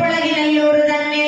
பழகினையோரு தன்னே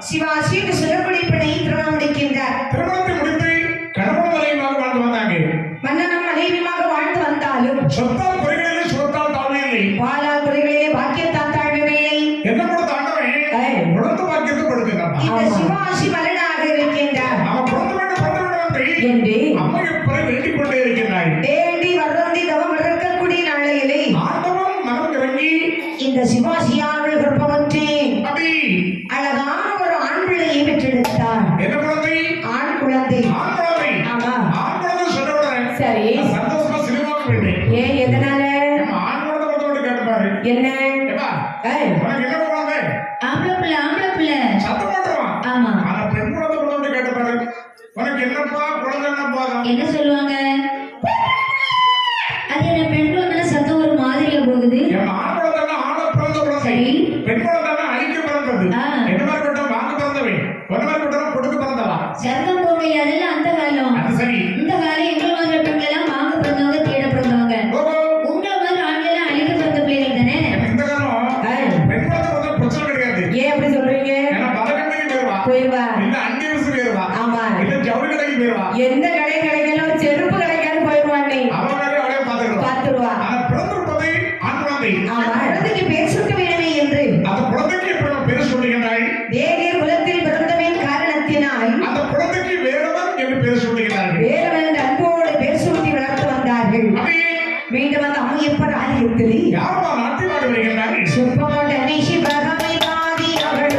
சிவாசி என்று சொல்லக்கூடிய பெண்ணை திருமணம் முடிக்கின்றார். திருமணத்தை முடித்து கணவன் மனைவியாக வாழ்ந்து வந்தாங்க. மன்னனும் மனைவியுமாக வாழ்ந்து வந்தாலும் சொத்தால் குறைகளிலே சுகத்தால் தாழ்வு இல்லை, பாலால் குறைகளிலே பாக்கியத்தால் தாழ்வில்லை. என்ன கொடுத்த ஆண்டவன் குழந்தை பாக்கியத்தை கொடுக்கிறார். இந்த சிவாசி மலனாக இருக்கின்றார். அவன் குழந்தை வேண்டும் என்று அம்மா எப்பறை வேண்டிக் கொண்டே இருக்கின்றாய். வேண்டி வருந்தி தவம் இருக்கக்கூடிய நாளையிலே ஆண்டவன் மனம் இறங்கி இந்த சிவாசியானவள் கர்ப்பவற்றி அப்படி அழகான ஒரு ஆண் பிள்ளையை பெற்றெடுத்தார். என்ன குழந்தை? ஆண் குழந்தை. ஆண் குழந்தை. ஆமா. ஆண் குழந்தை சொன்னவுடனே சரி, சந்தோஷமா சினிமாவுக்கு போயிட்டேன். ஏன் எதனால? ஆண் குழந்தை கொடுத்து கேட்டுப்பாரு. என்ன உனக்கு என்ன குழந்தை? ஆம்பளை பிள்ளை, ஆம்பளை பிள்ளை. சத்தம் போட்டுமா? ஆமா. ஆனா பெண் குழந்தை கொடுத்து கேட்டுப்பாரு. உனக்கு என்னப்பா குழந்தை? என்னப்பா? என்ன சொல்லுவாங்க? அது என்ன பெண் குழந்தை சத்தம் ஒரு மாதிரியா போகுது? ஆண் குழந்தை ஆணை பிறந்த குழந்தை, பெண் குழந்தை அழிக்க பிறந்தது. என்ன மாதிரி பட்டம் வாங்க பிறந்தவை, ஒன்ன மாதிரி பட்டம் கொடுக்க பிறந்தவா? சத்தம் போகை அதெல்லாம் அந்த காலம். அது சரி. இந்த காலம் எங்களை மாதிரி பெண்கள் எல்லாம் வாங்க பிறந்தவங்க, தேட பிறந்தவங்க. உங்களை மாதிரி ஆண்கள் எல்லாம் அழிக்க பிறந்த பிள்ளைகள் தானே. இந்த காலம் பெண் குழந்தை வந்து பிரச்சனை கிடையாது. ஏன் அப்படி சொல்றீங்க? ஏன்னா பதக்கண்டைக்கு போயிருவா, இல்ல அங்கே விசு போயிருவா, ஆமா, இல்ல ஜவுளி கடைக்கு போயிருவா, எந்த கடை கிடைக்கல செருப்பு கடைக்காது போயிருவாங்க. அவன் அவளையும் பாத்துருவா. ஆனா பிறந்து விட்டதை ஆண் குழந்தை. ஆமா, குழந்தைக்கு பேர் சுட்ட வேணுமே என்று அந்த குழந்தைக்கு எப்படி பேர் சொல்லுகின்றாய்? வேதியர் குலத்தில் பிறந்தவன் காரணத்தினால் அந்த குழந்தைக்கு வேறவன் என்று பேர் சொல்லுகிறார்கள். வேறவன் அன்போடு பேர் சூட்டி வளர்த்து வந்தார்கள். மீண்டும் அந்த அம்மையப்பர் ஆலயத்தில் யாரோ நாட்டி நாடு வருகின்றார்கள். சுப்பமோட நிஷி பகமை பாதி அவள்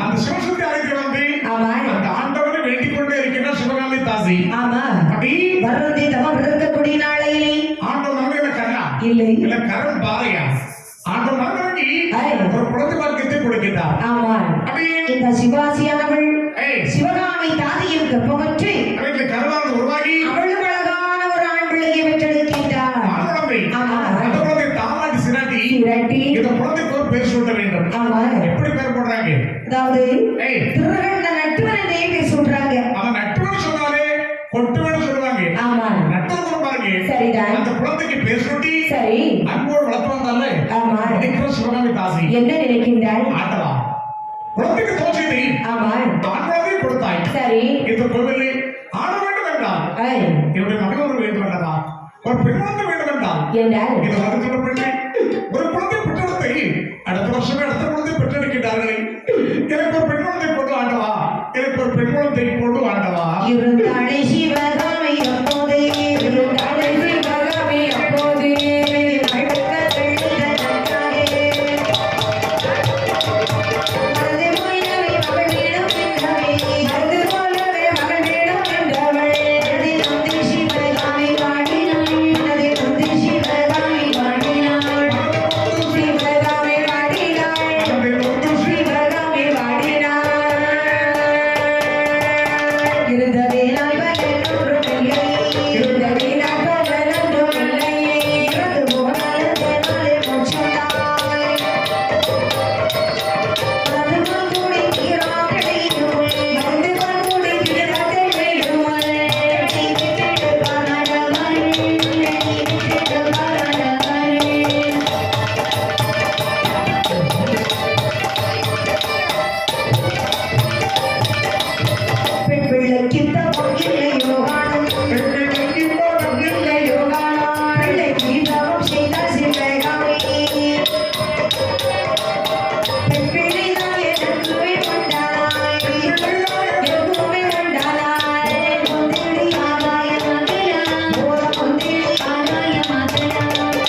அந்த சிவசக்தி அழைத்து வந்து அந்த ஆண்டவனை வேண்டிக் கொண்டே இருக்கின்ற சிவகாமி தாசி. ஆமா, அப்படி வருந்தி தவம் இருக்கக்கூடிய நாளையிலே ஆண்டவன் நமக்கு என்ன கண்ணா இல்லை இல்ல கரண் பாறையா ஆண்டவன் மறந்து ஒரு குழந்தை பாக்கியத்தை கொடுக்கிறார். ஆமா, அப்படி இந்த சிவாசியானவள் சிவகாமி தாதியின் கர்ப்பமற்று அவளுக்கு கருவாக உருவாகி அவளுக்கு அழகான ஒரு ஆண் பிள்ளையை பெற்றெடுக்கின்றார். அந்த குழந்தை தாமாட்டி சிராட்டி இந்த குழந்தைக்கு ஒரு பேர் சொல்ல வேண்டும். ஆமா, எப்படி பேர் போடுறாங்க? அதாவது திருகண்ட நட்டுவன் பேர் சொல்றாங்க. அவன் நட்டுவன் சொன்னாலே கொட்டுவன் சொல்லுவாங்க. ஆமா, நட்டுவன் பாருங்க. சரிதான். அந்த குழந்தைக்கு பேர் சொல்லி சரி அன்போடு வளர்த்து வந்தாலே ஆமா சிவகாமி தாசி என்ன நினைக்கின்றாள்? ஆட்டவா குழந்தைக்கு தோற்றியதை ஆமா ஆண்குழந்தை கொடுத்தாய். சரி இந்த கோவிலில் ஆட வேண்டும் என்றால் ஐய், என்னுடைய மகன் ஒரு வேண்டும் அல்லவா, ஒரு பெண் குழந்தை வேண்டும் என்றால் என்றால் இது வருகின்ற பெண்ணை ஒரு குழந்தை பெற்றெடுத்தை அடுத்த வருஷமே அடுத்த குழந்தை பெற்றெடுக்கின்றார்களே, எனக்கு ஒரு பெண் குழந்தை கொண்டு ஆண்டவா, எனக்கு ஒரு பெண் குழந்தை கொண்டு ஆண்டவா. இருந்தாளே சிவகாமி அப்போதே, இருந்தாளே சிவகாமி அப்போதே, மழுக்க தெளிந்த நன்றாகே. மனது போலவே மகள் வேணும் என்றவள், மனது போலவே மகள் வேணும் என்றவள், மனதில் வந்து சிவகாமி வாடினாள், மனதில் வந்து சிவகாமி வாடினாள், சிவகாமி வாடினாள், சிவகாமி வாடினாள். இருந்ததே நாள் பகல் ஒன்றும் இல்லை, இருந்ததே நாள் பகல் ஒன்றும் இல்லை, இறந்து போனாலே தேனாலே மோட்சம்தாய். மறந்து கொண்டூடி தீராக்கடையுள், மறந்து கொண்டூடி தீராக்கடையுள், நீ விட்டுட்டு பாராடவள், நீ விட்டுட்டு பாராடவள். பெண் பிள்ளைக்கு தவம் இல்லையோ காணும், பிள்ளைக்கு தவம் இல்லையோ காணும், பிள்ளைக்கு தவம் செய்தால் சிவகாமி. பெண் பிள்ளைதான் எனக்குமே உண்டானாய், எனக்குமே உண்டானாய். முந்திரி ஆகாயமாகலாம், போத முந்திரி ஆகாயமாகலாம்.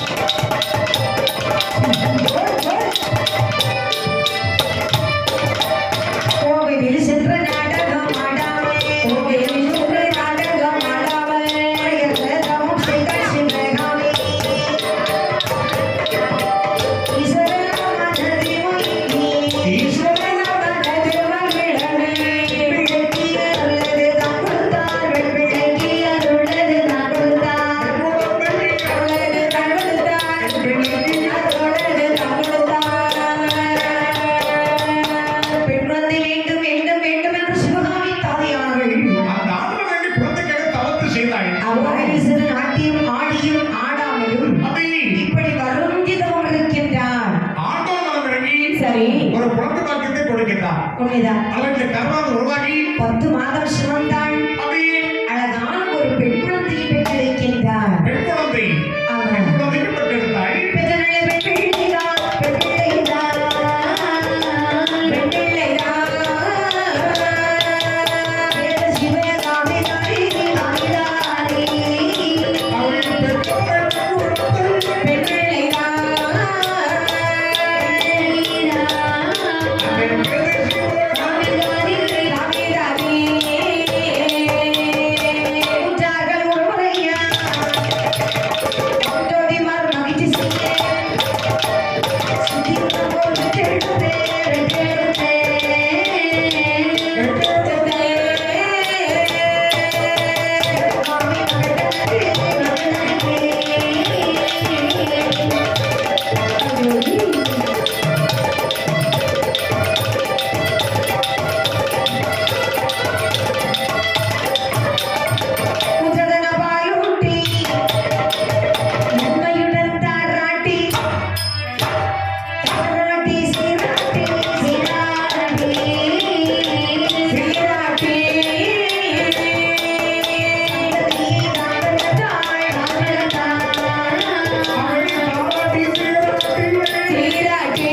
கோவிலில் சென்ற நாடகம் ஆடாமல், கோவிலில் சென்ற நாடகம் ஆடாமல், தவம் செய்த சிவகாமி. ஈஸ்வரனாமனது மொழியே, ஈஸ்வரனாமனது மகிழவே, பிள்ளைக்கு அருளது தான் கொடுத்தார், பிள்ளைக்கு அருளது தான் கொடுத்தார், அருளது தான் கொடுத்தார், அருளது தான் கொடுத்தார். பெண் குழந்தை வேண்டும் வேண்டும் வேண்டும் என்று சிவகாமி தாதியானவள் அந்த ஆண்டு வேண்டி குழந்தைக்காக தவத்து செய்தாள். அவ்வாறு சிறு நாட்டியம் ஆடியும் ஆடாமலும் அப்படி இப்படி வருந்திதம் இருக்கின்றார். ஆண்டவன் மனம் இறங்கி சரி, ஒரு குழந்தை பாக்கியத்தை கொடுக்கின்றார். உண்மைதான். அவருக்கு கர்மாவது உருவாகி 10 மாதம் சுமந்தான். அப்படி அழகான ஒரு பெண் குழந்தையை பெற்றிருக்கின்றார். பெண் குழந்தை ஆமா. பெண் குழந்தைக்கு பெற்றெடுத்தாய். பெற்றவளே பெண் பிள்ளைதான், பெண் பிள்ளைதான், பெண் பிள்ளைதான். வேத சிவகாமி தாரி, தாரி, தாரி. அவளுக்கு பெற்ற பெண் பிள்ளைதான். உற்றார்கள் ஒருமுறையா ஒன்றோடிமார் மகிழ்ச்சி செய்ய சுதித்த போல் வெற்றெடுத்தே, வெற்றெடுத்தே, வெற்றெடுத்தே. சுவாமி மகளே, உதடன பாலூட்டி, நன்மையுடன் தாராட்டி, தாராட்டி சீராட்டி, சீராட்டி, சீராட்டி. தாங்கலத்தாய், தாங்கலத்தாய், சீராட்டி,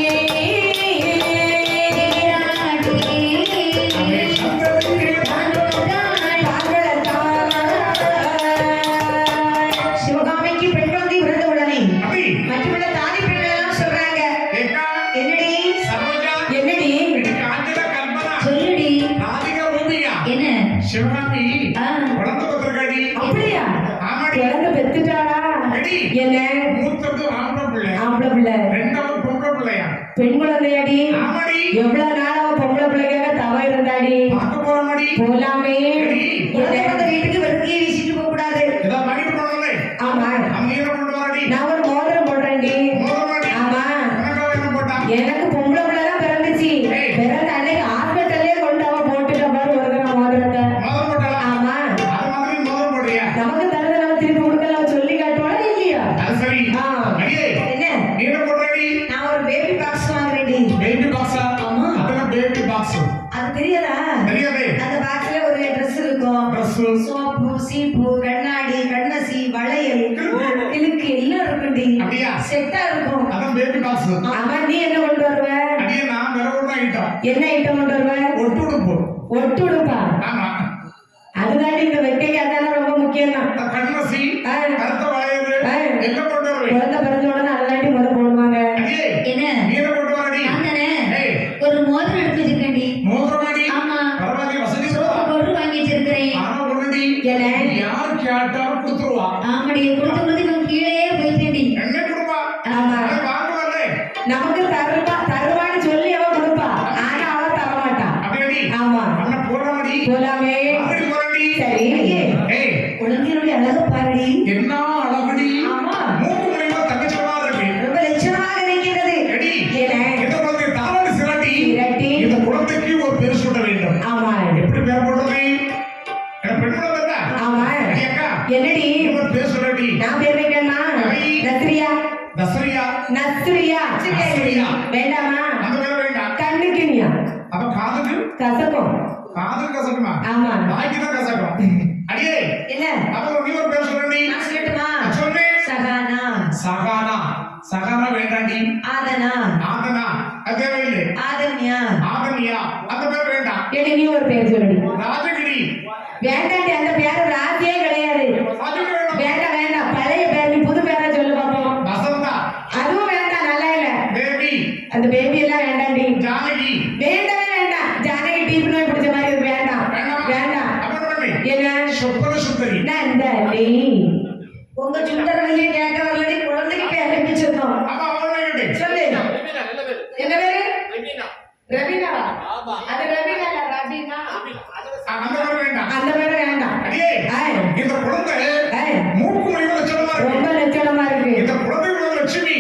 சிவகாமிக்கு பெண் குழந்தை பிறந்த உடனே அப்படி மற்றவங்க தாதி பெண்கள் எல்லாம் சொல்றாங்க, ஏக்கா என்னடி சரோஜா என்னடி எனக்கு காஞ்சன கல்பனா சொல்லுடி. ராதிகா ரூபியா என்ன? சிவகாமி ஆ, குழந்தை பத்திரக்காடி. அப்படியா? ஆமாடி. குழந்தை பெத்துட்டாளா? அடி. என்ன மூத்தது ஆம்பளை பிள்ளை, ஆம்பளை பிள்ளை, ரெண்டாவது பொம்பளை பிள்ளையா. பெண் குழந்தையாடி? ஆமாடி. எவ்வளவு நாள் அவ பொம்பளை பிள்ளைக்காக தவ இருந்தாடி? பார்க்க போறோமாடி. போலாமே. சரி. குழந்தை பிறந்த வீட்டுக்கு வெறுக்கையே வீசிட்டு போக கூடாது. ஏதோ மணிக்கு போனோம்லே ஆமா, அவங்க என்ன கொண்டு வராடி. நான் ஒரு மோதிரம் போடுறேன்டி. மோதமாடி. ஆமா, உனக்காக என்ன போட்டா. எனக்கு பொம்பளை பிள்ளை தான் பிறந்துச்சு. ஏய். பிறந்த அன்னைக்கு ஹாஸ்பிட்டல்லே கொண்டு அவ போட்டுட்ட பாரு ஒரு தடவை மோதிரத்தை. மோதம் போட்டாளா. ஆமா, அது மாதிரி மோதம் போடுறியா. நமக்கு தரத நம்ம திருப்பி கொடுக்கலாம் சொல்லி காட்டுவாளா இல்லையா? அது சரி. ஆ. அடியே என்ன? நீ என்ன போடுறடி. நான் ஒரு பேபி பாக்ஸ் வாங்குறேன்டி. பேபி பாக்ஸா. ஆமா. அதெல்லாம் பேபி பாக்ஸ். அது தெரியாதா? தெரியாதே. அந்த பாக்ஸ்ல ஒரு Dress இருக்கும், Dress. சோப்பு, சீப்பு, என்ன ஐட்டம் கொண்டு வருவ? ஒட்டு உடுப்பு. ஒட்டு உடுப்பா? ஆமா. அதுதாண்டி இந்த வெட்டைக்கு அதான ரொம்ப முக்கியம் தான். கண்மசி, கருத்த வளையல் என்ன கொண்டு வருவே? குழந்தை பிறந்த உடனே அதுதாண்டி முத போடுவாங்க. அடியே, என்ன நீ என்ன கொண்டு வரடி? நான்தானே ஏய், ஒரு மோதிரம் எடுத்து வச்சிருக்கேன்டி. மோதிரமாடி? ஆமா. பரவாயில்லை, வசதி சொல்லுவா. பொருள் வாங்கி வச்சிருக்கிறேன். ஆனா ஒண்ணுடி, என்ன? யார் கேட்டாலும் கொடுத்துருவா. ஆமாடி, கொடுத்து கொடுத்து இவன் கீழே போயிட்டேன்டி. என்ன கொடுப்பா? ஆமா. அதை வாங்குவாளே. நமக்கு தருவான்னு சொல்லி அவ கொடுப்பா. ஆனா அவ தர மாட்டா. அப்படியேடி? ஆமா. அண்ணா போறாமடி? போலாமே. அப்படி போறாடி? சரி. ஏய், குழந்தையுடைய அழகு பாருடி. என்ன அழகுடி. ஆமா. மூக்கு மூலியமா தங்கச்சமா இருக்கு. ரொம்ப லட்சணமாக இருக்கிறது. எடி, என்ன? இந்த குழந்தை தாளாடி சிராட்டி. சிராட்டி. இந்த குழந்தைக்கு ஒரு பேர் சூட்ட வேண்டும். ஆமா. எப்படி பேர் போடுறது? என் பெண் குழந்தை தானே? ஆமா. அடி அக்கா, என்னடி? ஒரு பேர் சொல்லடி. நான் பேர் வைக்கணுமா? நஸ்ரியா. தசரியா? நஸ்ரியா. நஸ்ரியா. வேண்டாமா? அந்த பேர் வேண்டாம். கண்ணுக்குனியா? அப்ப காதுக்கு? கசக்கும். காதுக்கு கசக்குமா? ஆமா. வாய்க்கு தான் கசக்கும். அடியே, என்ன? அப்ப நீ ஒரு பேர் சொல்லடி. நான் சொல்லட்டுமா? சொல்லு. சகானா. சகானா. சகானா வேண்டாண்டி. ஆதனா. ஆதனா. அது தேவையில்லை. ஆதன்யா. ஆதனியா. அந்த பேர் வேண்டாம். எடி நீ ஒரு பேர் சொல்லடி. ராஜகிரி. வேண்டாண்டி, அந்த பேரு ராஜே கிடையாது. ராஜகிரி வேண்டாம். வேண்டாம் வேண்டாம், பழைய பேர். நீ புது பேரை சொல்லு பாப்போம். வசந்தா. அதுவும் வேண்டாம், நல்லா இல்ல. பேபி. அந்த பேபி எல்லாம் வேண்டாண்டி. ஜானகி. வேண்டவே வேண்டாம். ஜானகி டீப் நோய் பிடிச்ச மாதிரி இருக்கு. வேண்டாம் வேண்டாமா? வேண்டாம். அப்புறம் பண்ணி. என்ன? சுப்பர சுந்தரி. நந்தனி. உங்க சுந்தரவல்லியை கேட்க வரலடி, குழந்தைக்கு பேர் வைக்க சொன்னோம். அப்ப அவளை கேட்டு. சொல்லு. என்ன பேரு? ரவீனாவா? ஆமா. அது ரவீனா இல்ல, ரவீனா. அந்த பேர் வேண்டாம். அந்த பேரு வேண்டாம். அடியே, ஏய், இந்த குழந்தை ஏய், மூக்கு மொழிமா லட்சணமா ரொம்ப இருக்கு. லட்சணமா இருக்கு. இந்த குழந்தை லட்சுமி.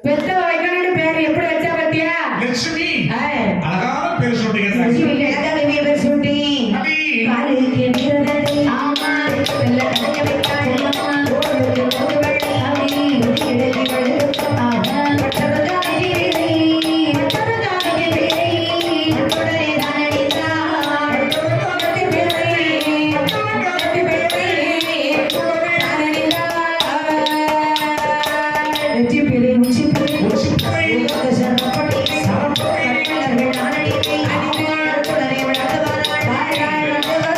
பெத்த வைக்கணும்னு பேர் எப்படி வச்சா பத்தியா? லட்சுமி. ஏய், அழகான பேர் சொல்றீங்க சார். லட்சுமி அழகாக நீ பேர் சுட்டி. அடி. காலுக்கு வீரனடி. ஆமா. வெள்ள கடைய வைத்தாய். ஓடுக்கு ஓடு வழி. அடி. இடக்கி வழுக்கும். ஆஹா. பட்டர ஜானகி வீரை. பட்டர ஜானகி வீரை. பட்டரை தானடி தான். பட்டரை வீரை. பட்டரை வீரை. தானடி தான். வெற்றி பிரி உச்சி பிரி. உச்சிப்புரை. சரப்படி. சரப்படி. கட்டளர்கள் தானடி. அடித்தாள் குடரை வளர்த்தவாள். வாழ்நாள் வளர்த்தவாள்.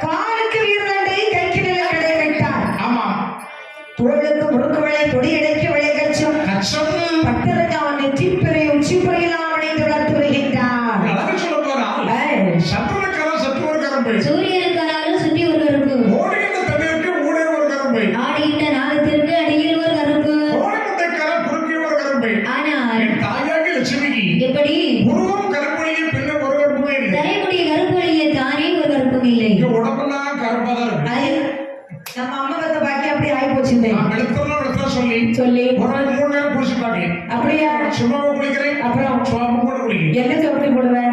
காலுக்கு வீரனடி, கைக்கு நிலக்கடை வைத்தார். ஆமா. தோளுக்கு முறுக்கு வளை, கொடியடைக்கு வளை கச்சம். கச்சம். பட்டரஜான் நெற்றிப்பிறை உச்சிப்பிறையெல்லாம் அணைந்து வளர்த்து வருகின்றார். அழகு சொல்ல போனால் ஏய், சத்துருக்காரன் சத்து ஒரு கரும்பை. சூரியனுக்கானாலும் சுற்றி ஒரு கருப்பு. ஓடுகின்ற தண்ணீருக்கு ஊடே ஒரு கரும்பை. ஆடுகின்ற நாகத்திற்கு அடியில் ஒரு கருப்பு. ஓடுகின்றக்காரன் குறுக்கே ஒரு கரும்பை. ஆனால் என் தாயாகி லட்சுமிக்கு எப்படி உருவம் கருப்பொழிய பின்ன ஒரு கருப்புமே இல்லை. தலைமுடிய கருப்பொழிய தானே ஒரு கருப்பும் இல்லை. இங்க உடம்பெல்லாம் கருப்பா தான் இருக்கு. அது நம்ம அம்மா பத்த பாக்கி அப்படி ஆகி போச்சுந்தே நான் வெளுத்தலாம் சொல்லி சொல்லி. ஒரு 3 நேரம் குளிச்சு பாக்கி அப்படியா? சும்மாவை குளிக்கிறேன். அப்புறம் சோப்பு போட்டு குளிக்கிறேன். என்ன சோப்பு போடுவேன்?